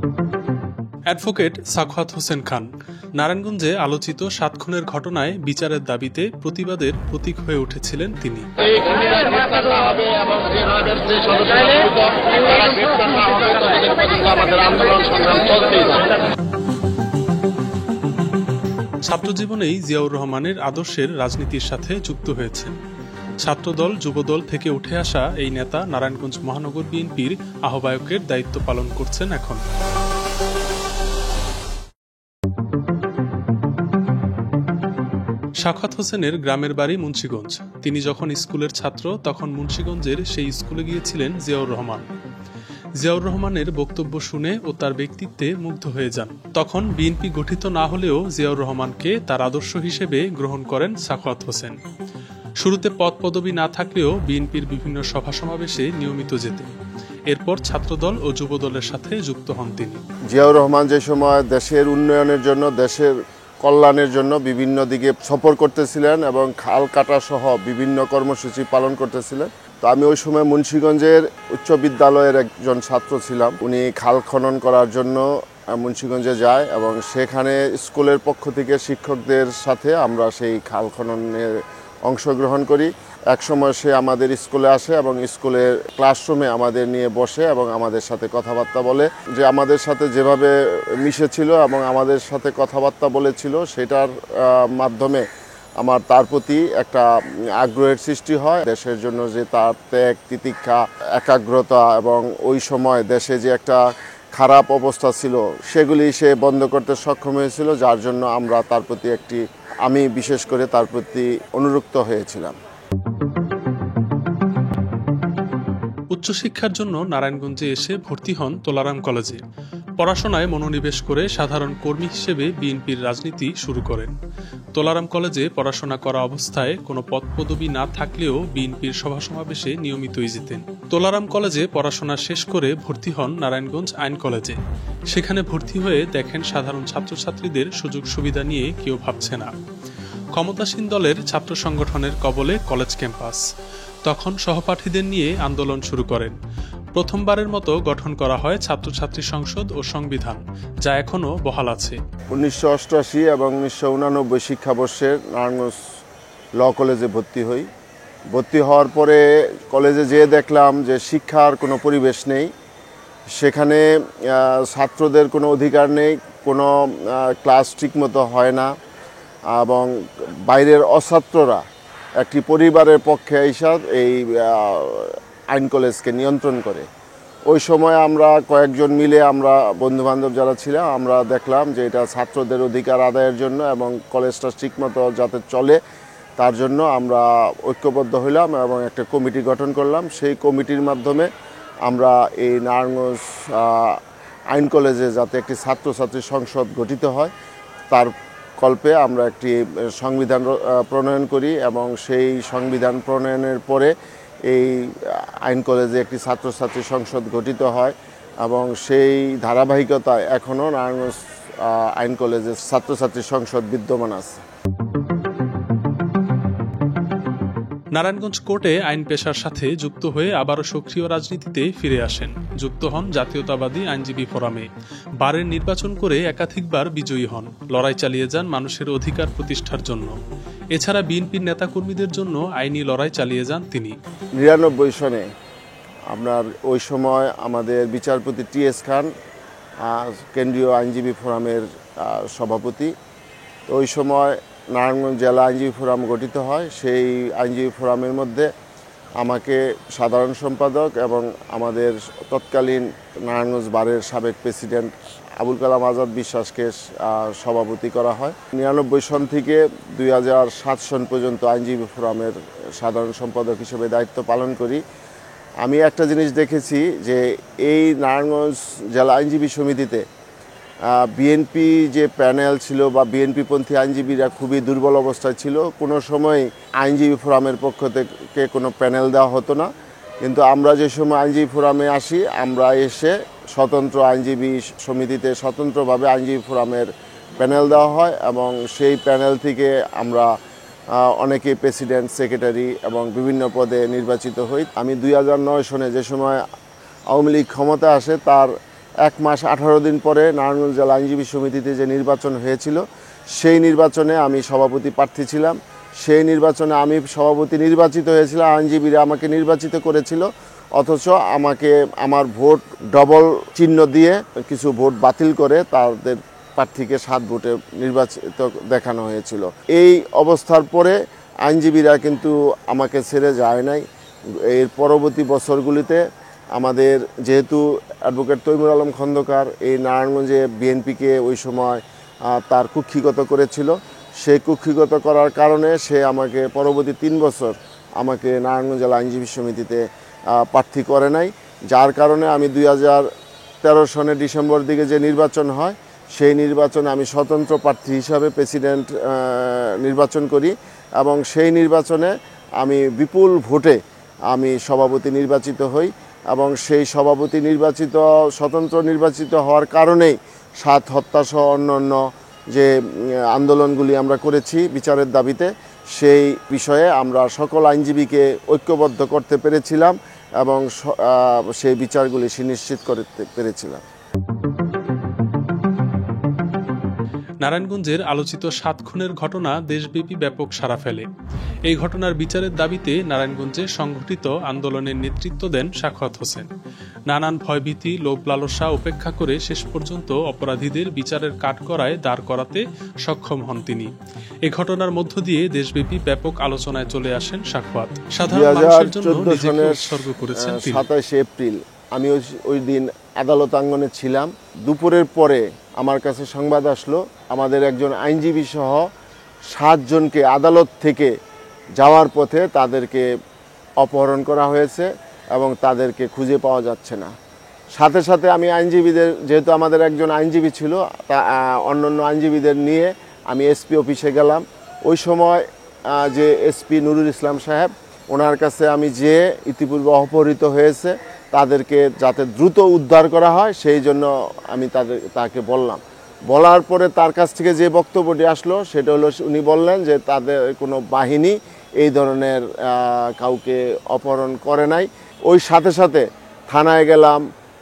Advocate Sakhawat Hossain Khan নারায়ণগঞ্জে আলোচিত ৭ খুনের ঘটনায় বিচারের দাবিতে প্রতিবাদের প্রতীক হয়ে উঠেছিলেন তিনি। ছাত্রজীবনেই জিয়াউর রহমানের আদর্শের রাজনীতির সাথে যুক্ত হয়েছেন। ছাত্রদল যুবদল থেকে উঠে আসা এই নেতা নারায়ণগঞ্জ মহানগর বিএনপির আহ্বায়কের দায়িত্ব পালন করছেন এখন। সাখাওয়াত হোসেনের গ্রামের বাড়ি মুন্সিগঞ্জ। তিনি যখন স্কুলের ছাত্র তখন মুন্সিগঞ্জের সেই স্কুলে গিয়েছিলেন জিয়াউর রহমান। জিয়াউর রহমানের বক্তব্য শুনে ও তার ব্যক্তিত্বে মুগ্ধ হয়ে যান। তখন বিএনপি গঠিত না হলেও জিয়াউর রহমানকে তার আদর্শ হিসেবে গ্রহণ করেন সাখাওয়াত হোসেন। শুরুতে পদ পদবি না থাকলেও বিএনপির বিভিন্ন সভা সমাবেশে নিয়মিত যেতেন। এরপর ছাত্রদল ও যুবদলের সাথে যুক্ত হন তিনি। জিয়াউর রহমান যে সময় দেশের উন্নয়নের জন্য, দেশের কল্যাণের জন্য বিভিন্ন দিকে সফর করতেছিলেন এবং খাল কাটা সহ বিভিন্ন কর্মসূচি পালন করতেছিলেন। তো আমি ওই সময় মুন্সিগঞ্জের উচ্চ বিদ্যালয়ের একজন ছাত্র ছিলাম। উনি খাল খনন করার জন্য মুন্সিগঞ্জে যায় এবং সেখানে স্কুলের পক্ষ থেকে শিক্ষকদের সাথে আমরা সেই খাল খননের অংশগ্রহণ করি। একসময় সে আমাদের স্কুলে আসে এবং স্কুলের ক্লাসরুমে আমাদের নিয়ে বসে এবং আমাদের সাথে কথাবার্তা বলে। যে আমাদের সাথে যেভাবে মিশেছিল এবং আমাদের সাথে কথাবার্তা বলেছিল, সেটার মাধ্যমে আমার তার প্রতি একটা আগ্রহের সৃষ্টি হয়। দেশের জন্য যে তার ত্যাগ, তিতিক্ষা, একাগ্রতা এবং ওই সময় দেশে যে একটা খারাপ অবস্থা ছিল সেগুলি সে বন্ধ করতে সক্ষম হয়েছিল, যার জন্য আমরা তার প্রতি আমি বিশেষ করে তার প্রতি অনুরক্ত হয়েছিলাম। উচ্চশিক্ষার জন্য নারায়ণগঞ্জে এসে ভর্তি হন তোলারাম কলেজে। পড়াশোনায় মনোনিবেশ করে সাধারণ কর্মী হিসেবে বিএনপির রাজনীতি শুরু করেন। তোলারাম কলেজে পড়াশোনা করা অবস্থায় কোনো পদপদবি না থাকলেও বিএনপির সভা সমাবেশে নিয়মিতই যেতেন। তোলারাম কলেজে পড়াশোনা শেষ করে ভর্তি হন নারায়ণগঞ্জ আইন কলেজে। সেখানে ভর্তি হয়ে দেখেন সাধারণ ছাত্রছাত্রীদের সুযোগ সুবিধা নিয়ে কেউ ভাবছে না। ক্ষমতাসীন দলের ছাত্র সংগঠনের কবলে কলেজ ক্যাম্পাস। তখন সহপাঠীদের নিয়ে আন্দোলন শুরু করেন। প্রথমবারের মতো গঠন করা হয় ছাত্রছাত্রী সংসদ ও সংবিধান, যা এখনও বহাল আছে। 1988 এবং 1989 শিক্ষাবর্ষের নারায়ণগঞ্জ ল কলেজে ভর্তি হই। ভর্তি হওয়ার পরে কলেজে যেয়ে দেখলাম যে শিক্ষার কোনো পরিবেশ নেই। সেখানে ছাত্রদের কোনো অধিকার নেই, কোনো ক্লাস ঠিকমতো হয় না এবং বাইরের অছাত্ররা একটি পরিবারের পক্ষে হিসাব এই আইন কলেজকে নিয়ন্ত্রণ করে। ওই সময় আমরা কয়েকজন মিলে, আমরা বন্ধুবান্ধব যারা ছিলাম, আমরা দেখলাম যে এটা ছাত্রদের অধিকার আদায়ের জন্য এবং কলেজটা ঠিকমতো যাতে চলে তার জন্য আমরা ঐক্যবদ্ধ হইলাম এবং একটা কমিটি গঠন করলাম। সেই কমিটির মাধ্যমে আমরা এই নারায়ণগঞ্জ আইন কলেজে যাতে একটি ছাত্রছাত্রী সংসদ গঠিত হয় তার কল্পে আমরা একটি সংবিধান প্রণয়ন করি এবং সেই সংবিধান প্রণয়নের পরে এই আইন কলেজে একটি ছাত্রছাত্রী সংসদ গঠিত হয় এবং সেই ধারাবাহিকতায় এখনও নারায়ণগঞ্জ আইন কলেজে ছাত্রছাত্রী সংসদ বিদ্যমান আছে। নারায়ণগঞ্জ কোর্টে আইন পেশার সাথে যুক্ত হয়ে আবারও সক্রিয় রাজনীতিতে ফিরে আসেন। যুক্ত হন জাতীয়তাবাদী আইনজীবী ফোরামে। বারের নির্বাচন করে একাধিকবার বিজয়ী হন। লড়াই চালিয়ে যান মানুষের অধিকার প্রতিষ্ঠার জন্য। এছাড়া বিএনপির নেতাকর্মীদের জন্য আইনি লড়াই চালিয়ে যান তিনি। 99 সনে আপনার ওই সময় আমাদের বিচারপতি টি.এস. খান কেন্দ্রীয় আইনজীবী ফোরামের সভাপতি। তো ওই সময় নারায়ণগঞ্জ জেলা আইনজীবী ফোরাম গঠিত হয়। সেই আইনজীবী ফোরামের মধ্যে আমাকে সাধারণ সম্পাদক এবং আমাদের তৎকালীন নারায়ণগঞ্জ বারের সাবেক প্রেসিডেন্ট আবুল কালাম আজাদ বিশ্বাসকে সভাপতি করা হয়। 99 সন থেকে 2007 সন পর্যন্ত আইনজীবী ফোরামের সাধারণ সম্পাদক হিসেবে দায়িত্ব পালন করি। আমি একটা জিনিস দেখেছি যে এই নারায়ণগঞ্জ জেলা আইনজীবী সমিতিতে বিএনপি যে প্যানেল ছিল বা বিএনপিপন্থী আইনজীবীরা খুবই দুর্বল অবস্থায় ছিল। কোনো সময় আইনজীবী ফোরামের পক্ষ থেকে কোনো প্যানেল দেওয়া হতো না, কিন্তু আমরা যে সময় আইনজীবী ফোরামে আসি, আমরা এসে স্বতন্ত্র আইনজীবী সমিতিতে স্বতন্ত্রভাবে আইনজীবী ফোরামের প্যানেল দেওয়া হয় এবং সেই প্যানেল থেকে আমরা অনেকে প্রেসিডেন্ট, সেক্রেটারি এবং বিভিন্ন পদে নির্বাচিত হই। আমি 2009 সনে যে সময় আওয়ামী লীগ ক্ষমতা আসে তার 1 মাস 18 দিন পরে নারায়ণগঞ্জ জেলা আইনজীবী সমিতিতে যে নির্বাচন হয়েছিল, সেই নির্বাচনে আমি সভাপতি প্রার্থী ছিলাম। সেই নির্বাচনে আমি সভাপতি নির্বাচিত হয়েছিলাম, আইনজীবীরা আমাকে নির্বাচিত করেছিল, অথচ আমাকে আমার ভোট ডবল চিহ্ন দিয়ে কিছু ভোট বাতিল করে তাদের প্রার্থীকে 7 ভোটে নির্বাচিত দেখানো হয়েছিল। এই অবস্থার পরে আইনজীবীরা কিন্তু আমাকে ছেড়ে যায় নাই। এর পরবর্তী বছরগুলিতে আমাদের যেহেতু অ্যাডভোকেট তৈমুর আলম খন্দকার এই নারায়ণগঞ্জে বিএনপিকে ওই সময় তার কুক্ষিগত করেছিল, সেই কুক্ষিগত করার কারণে সে আমাকে পরবর্তী 3 বছর আমাকে নারায়ণগঞ্জ জেলা আইনজীবী সমিতিতে প্রার্থী করে নাই, যার কারণে আমি 2013 সনের ডিসেম্বর দিকে যে নির্বাচন হয়, সেই নির্বাচনে আমি স্বতন্ত্র প্রার্থী হিসাবে প্রেসিডেন্ট নির্বাচন করি এবং সেই নির্বাচনে আমি বিপুল ভোটে আমি সভাপতি নির্বাচিত হই এবং সেই সভাপতি নির্বাচিত স্বতন্ত্র নির্বাচিত হওয়ার কারণেই 7 হত্যাসহ অন্যান্য যে আন্দোলনগুলি আমরা করেছি বিচারের দাবিতে, সেই বিষয়ে আমরা সকল আইনজীবীকে ঐক্যবদ্ধ করতে পেরেছিলাম এবং সেই বিচারগুলি সুনিশ্চিত করতে পেরেছিলাম। নারায়ণগঞ্জের আলোচিত 7 খুনের ঘটনা দেশব্যাপী ব্যাপক সাড়া ফেলে। এই ঘটনার বিচারের দাবিতে নারায়ণগঞ্জে সংঘটিত আন্দোলনের নেতৃত্ব দেন সাখাওয়াত হোসেন। নানান ভয়ভীতি, লোভ লালসা উপেক্ষা করে শেষ পর্যন্ত অপরাধীদের বিচারের কাঠগড়ায় দাঁড় করাতে সক্ষম হন তিনি। এই ঘটনার মধ্য দিয়ে দেশব্যাপী ব্যাপক আলোচনায় চলে আসেন সাখাওয়াত। সাধারণ মানুষের জন্য নিজেকে উৎসর্গ করেছেন তিনি। 27 এপ্রিল আমি ওই দিন আদালত আঙ্গনে ছিলাম। দুপুরের পরে আমার কাছে সংবাদ আসলো আমাদের একজন আইনজীবী সহ 7 জনকে আদালত থেকে যাওয়ার পথে তাদেরকে অপহরণ করা হয়েছে এবং তাদেরকে খুঁজে পাওয়া যাচ্ছে না। সাথে সাথে আমি আইনজীবীদের, যেহেতু আমাদের একজন আইনজীবী ছিল, অন্যান্য আইনজীবীদের নিয়ে আমি এসপি অফিসে গেলাম। ওই সময় যে এসপি নুরুল ইসলাম সাহেব, ওনার কাছে আমি যে ইতিপূর্বে অপহৃত হয়েছে তাদেরকে যাতে দ্রুত উদ্ধার করা হয় সেই জন্য আমি তাকে বলার পরে তার কাছ থেকে যে বক্তব্যটি আসলো সেটা হলো, উনি বললেন যে তাদের কোনো বাহিনী এই ধরনের কাউকে অপহরণ করে নাই। ওই সাথে সাথে থানায় গেলাম,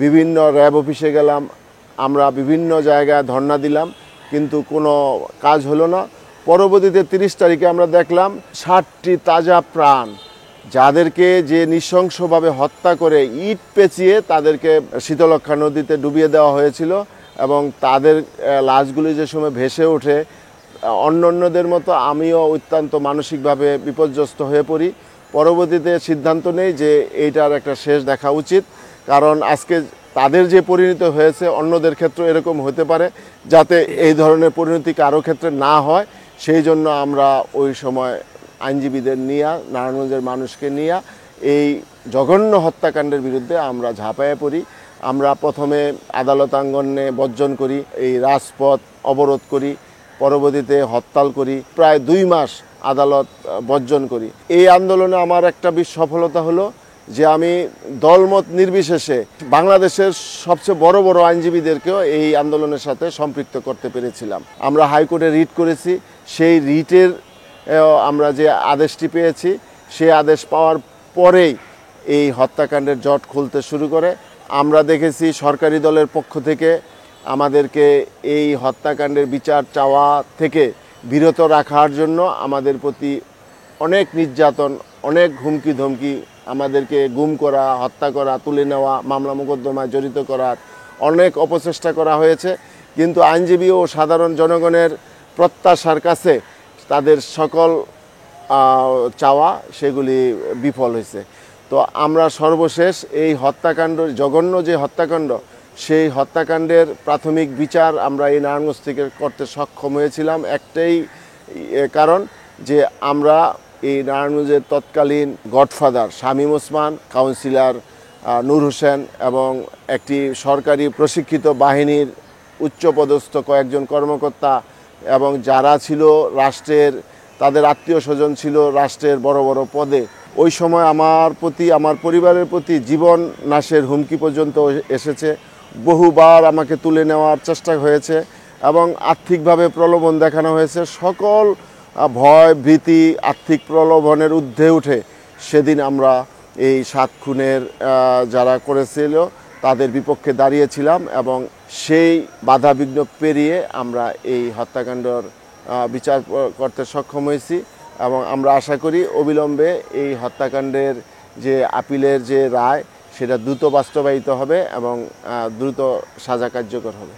বিভিন্ন র্যাব অফিসে গেলাম, আমরা বিভিন্ন জায়গায় ধর্ণা দিলাম, কিন্তু কোনো কাজ হলো না। পরবর্তীতে 30 তারিখে আমরা দেখলাম 60টি তাজা প্রাণ, যাদেরকে যে নৃশংসভাবে হত্যা করে ইট পেঁচিয়ে তাদেরকে শীতলক্ষ্যা নদীতে ডুবিয়ে দেওয়া হয়েছিল এবং তাদের লাশগুলি যে সময় ভেসে ওঠে, অন্যান্যদের মতো আমিও অত্যন্ত মানসিকভাবে বিপর্যস্ত হয়ে পড়ি। পরবর্তীতে সিদ্ধান্ত নেই যে এইটার একটা শেষ দেখা উচিত, কারণ আজকে তাদের যে পরিণতি হয়েছে অন্যদের ক্ষেত্রে এরকম হতে পারে, যাতে এই ধরনের পরিণতি কারো ক্ষেত্রে না হয় সেই জন্য আমরা ওই সময় আইনজীবীদের নিয়ে, নারায়ণগঞ্জের মানুষকে নিয়ে এই জঘন্য হত্যাকাণ্ডের বিরুদ্ধে আমরা ঝাঁপায়ে পড়ি। আমরা প্রথমে আদালত আঙ্গনে বর্জন করি, এই রাজপথ অবরোধ করি, পরবর্তীতে হরতাল করি, প্রায় 2 মাস আদালত বর্জন করি। এই আন্দোলনে আমার একটা সফলতা হলো যে আমি দলমত নির্বিশেষে বাংলাদেশের সবচেয়ে বড় বড় আইনজীবীদেরকেও এই আন্দোলনের সাথে সম্পৃক্ত করতে পেরেছিলাম। আমরা হাইকোর্টে রিট করেছি, সেই রিটের আমরা যে আদেশটি পেয়েছি, সেই আদেশ পাওয়ার পরেই এই হত্যাকাণ্ডের জট খুলতে শুরু করে। আমরা দেখেছি সরকারি দলের পক্ষ থেকে আমাদেরকে এই হত্যাকাণ্ডের বিচার চাওয়া থেকে বিরত রাখার জন্য আমাদের প্রতি অনেক নির্যাতন, অনেক হুমকি ধমকি, আমাদেরকে গুম করা, হত্যা করা, তুলে নেওয়া, মামলা মোকদ্দমায় জড়িত করার অনেক অপচেষ্টা করা হয়েছে। কিন্তু আইনজীবী ও সাধারণ জনগণের প্রত্যাশার কাছে তাদের সকল চাওয়া সেগুলি বিফল হয়েছে। তো আমরা সর্বশেষ এই হত্যাকাণ্ড, জঘন্য যে হত্যাকাণ্ড, সেই হত্যাকাণ্ডের প্রাথমিক বিচার আমরা এই নারায়ণগঞ্জ থেকে করতে সক্ষম হয়েছিলাম একটাই কারণ, যে আমরা এই নারায়ণগঞ্জের তৎকালীন গডফাদার শামীম ওসমান, কাউন্সিলর নূর হোসেন এবং একটি সরকারি প্রশিক্ষিত বাহিনীর উচ্চপদস্থ কয়েকজন কর্মকর্তা এবং যারা ছিল রাষ্ট্রের, তাদের আত্মীয় স্বজন ছিল রাষ্ট্রের বড় বড় পদে, ওই সময় আমার প্রতি, আমার পরিবারের প্রতি জীবন নাশের হুমকি পর্যন্ত এসেছে। বহুবার আমাকে তুলে নেওয়ার চেষ্টা হয়েছে এবং আর্থিকভাবে প্রলোভন দেখানো হয়েছে। সকল ভয়, ভীতি, আর্থিক প্রলোভনের ঊর্ধ্বে উঠে সেদিন আমরা এই 7 খুনের যারা করেছিল তাদের বিপক্ষে দাঁড়িয়েছিলাম এবং সেই বাধাবিঘ্ন পেরিয়ে আমরা এই হত্যাকাণ্ডর বিচার করতে সক্ষম হয়েছি এবং আমরা আশা করি অবিলম্বে এই হত্যাকাণ্ডের যে আপিলের যে রায় সেটা দ্রুত বাস্তবায়িত হবে এবং দ্রুত সাজা কার্যকর হবে।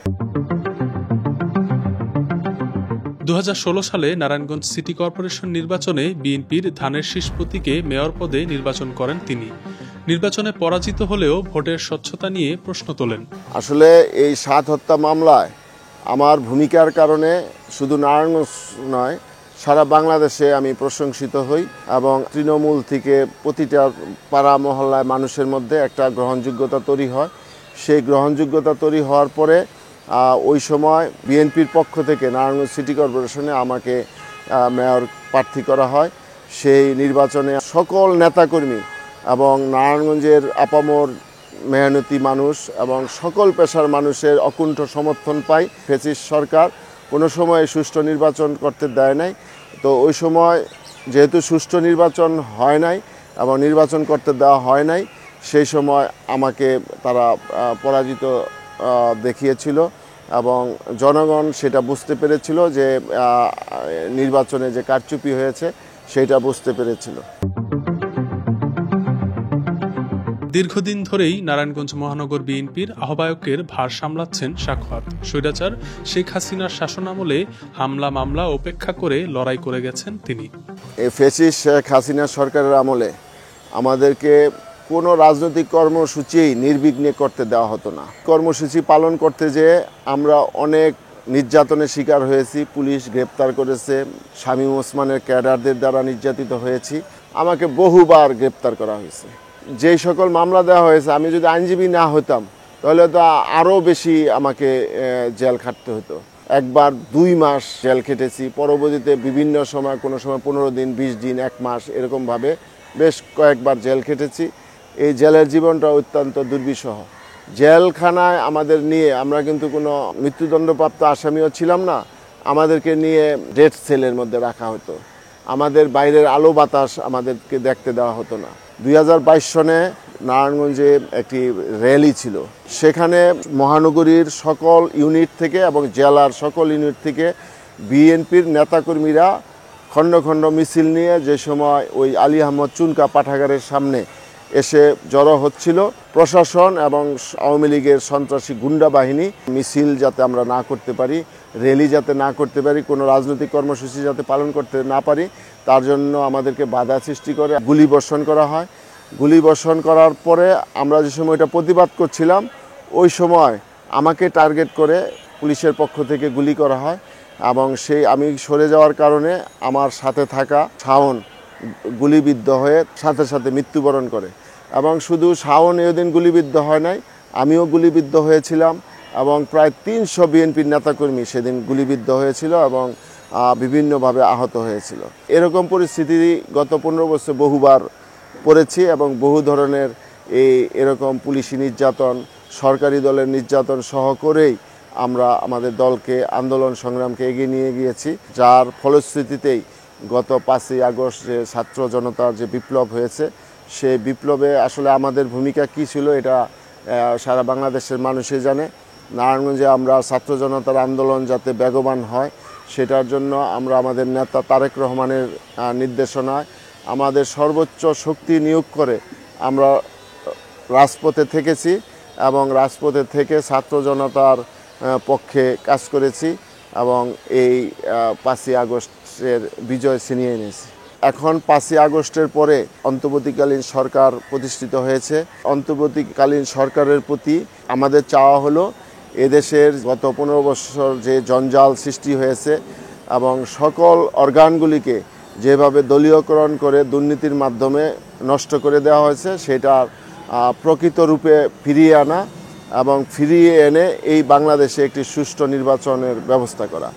2016 সালে নারায়ণগঞ্জ সিটি কর্পোরেশন নির্বাচনে বিএনপির ধানের শীষ প্রতীকে মেয়র পদে নির্বাচন করেন তিনি। নির্বাচনে পরাজিত হলেও ভোটের স্বচ্ছতা নিয়ে প্রশ্ন তোলেন। আসলে এই 7 হত্যা মামলায় আমার ভূমিকার কারণে শুধু নারায়ণগঞ্জ নয়, সারা বাংলাদেশে আমি প্রশংসিত হই এবং তৃণমূল থেকে প্রতিটা পাড়া মহল্লায় মানুষের মধ্যে একটা গ্রহণযোগ্যতা তৈরি হয়। সেই গ্রহণযোগ্যতা তৈরি হওয়ার পরে ওই সময় বিএনপির পক্ষ থেকে নারায়ণগঞ্জ সিটি কর্পোরেশনে আমাকে মেয়র প্রার্থী করা হয়। সেই নির্বাচনে সকল নেতাকর্মী এবং নারায়ণগঞ্জের আপামর মেহনতি মানুষ এবং সকল পেশার মানুষের অকুণ্ঠ সমর্থন পাই। ফ্যাসিস্ট সরকার কোনো সময় সুষ্ঠু নির্বাচন করতে দেয় নাই। তো ওই সময় যেহেতু সুষ্ঠু নির্বাচন হয় নাই এবং নির্বাচন করতে দেওয়া হয় নাই, সেই সময় আমাকে তারা পরাজিত দেখিয়েছিল এবং জনগণ সেটা বুঝতে পেরেছিল যে নির্বাচনে যে কারচুপি হয়েছে সেটা বুঝতে পেরেছিল। দীর্ঘদিন ধরেই নারায়ণগঞ্জ মহানগর বিএনপির আহ্বায়কের ভার সামলাচ্ছেন সাখাওয়াত। স্বৈরাচার শেখ হাসিনার শাসনামলে হামলা মামলা উপেক্ষা করে লড়াই করে গেছেন তিনি। এই ফ্যাসিস্ট শেখ হাসিনা সরকারের আমলে আমাদেরকে কোনো রাজনৈতিক কর্মসূচি নির্বিঘ্নে করতে দেওয়া হতো না। কর্মসূচি পালন করতে যেয়ে আমরা অনেক নির্যাতনের শিকার হয়েছি। পুলিশ গ্রেপ্তার করেছে, শামীম ওসমানের ক্যাডারদের দ্বারা নির্যাতিত হয়েছি। আমাকে বহুবার গ্রেপ্তার করা হয়েছে। যেই সকল মামলা দেওয়া হয়েছে, আমি যদি আইনজীবী না হতাম তাহলে তো আরও বেশি আমাকে জেল খাটতে হতো। একবার 2 মাস জেল খেটেছি, পরবর্তীতে বিভিন্ন সময় কোনো সময় 15 দিন, 20 দিন, 1 মাস এরকমভাবে বেশ কয়েকবার জেল খেটেছি। এই জেলের জীবনটা অত্যন্ত দুর্বিষহ। জেলখানায় আমাদের নিয়ে, আমরা কিন্তু কোনো মৃত্যুদণ্ডপ্রাপ্ত আসামিও ছিলাম না, আমাদেরকে নিয়ে ডেথ সেলের মধ্যে রাখা হতো। আমাদের বাইরের আলো বাতাস আমাদেরকে দেখতে দেওয়া হতো না। 2022 সনে নারায়ণগঞ্জে একটি র্যালি ছিল। সেখানে মহানগরীর সকল ইউনিট থেকে এবং জেলার সকল ইউনিট থেকে বিএনপির নেতাকর্মীরা খণ্ড খণ্ড মিছিল নিয়ে যে সময় ওই আলী আহমদ চুনকা পাঠাগারের সামনে এসে জড়ো হচ্ছিল, প্রশাসন এবং আওয়ামী লীগের সন্ত্রাসী গুন্ডা বাহিনী মিছিল যাতে আমরা না করতে পারি, র্যালি যাতে না করতে পারি, কোনো রাজনৈতিক কর্মসূচি যাতে পালন করতে না পারি, তার জন্য আমাদেরকে বাধা সৃষ্টি করে গুলিবর্ষণ করা হয়। গুলিবর্ষণ করার পরে আমরা যে সময় এটা প্রতিবাদ করছিলাম, ওই সময় আমাকে টার্গেট করে পুলিশের পক্ষ থেকে গুলি করা হয় এবং আমি সরে যাওয়ার কারণে আমার সাথে থাকা শাওন গুলিবিদ্ধ হয়ে সাথে সাথে মৃত্যুবরণ করে। এবং শুধু শাওন এদিন গুলিবিদ্ধ হয় নাই, আমিও গুলিবিদ্ধ হয়েছিলাম এবং প্রায় 300 বিএনপির নেতাকর্মী সেদিন গুলিবিদ্ধ হয়েছিল এবং বিভিন্নভাবে আহত হয়েছিল। এরকম পরিস্থিতি গত 15 বছর বহুবার পড়েছি এবং বহু ধরনের এরকম পুলিশি নির্যাতন, সরকারি দলের নির্যাতন সহ করেই আমরা আমাদের দলকে, আন্দোলন সংগ্রামকে এগিয়ে নিয়ে গিয়েছি, যার ফলশ্রুতিতেই গত 5ই আগস্ট যে ছাত্র জনতার যে বিপ্লব হয়েছে, সেই বিপ্লবে আসলে আমাদের ভূমিকা কী ছিল এটা সারা বাংলাদেশের মানুষই জানে। নারায়ণগঞ্জে আমরা ছাত্র জনতার আন্দোলন যাতে বেগবান হয় সেটার জন্য আমরা আমাদের নেতা তারেক রহমানের নির্দেশনায় আমাদের সর্বোচ্চ শক্তি নিয়োগ করে আমরা রাজপথে থেকেছি এবং রাজপথে থেকে ছাত্র জনতার পক্ষে কাজ করেছি এবং এই 5ই আগস্টের বিজয় ছিনিয়ে এনেছি। এখন 5ই আগস্টের পরে অন্তর্বর্তীকালীন সরকার প্রতিষ্ঠিত হয়েছে। অন্তর্বর্তীকালীন সরকারের প্রতি আমাদের চাওয়া হলো এদেশের গত 15 বছর যে জঞ্জাল সৃষ্টি হয়েছে এবং সকল অর্গানগুলিকে যেভাবে দলীয়করণ করে দুর্নীতির মাধ্যমে নষ্ট করে দেওয়া হয়েছে, সেটা প্রকৃত রূপে ফিরিয়ে আনা এবং ফিরিয়ে এনে এই বাংলাদেশে একটি সুষ্ঠু নির্বাচনের ব্যবস্থা করা।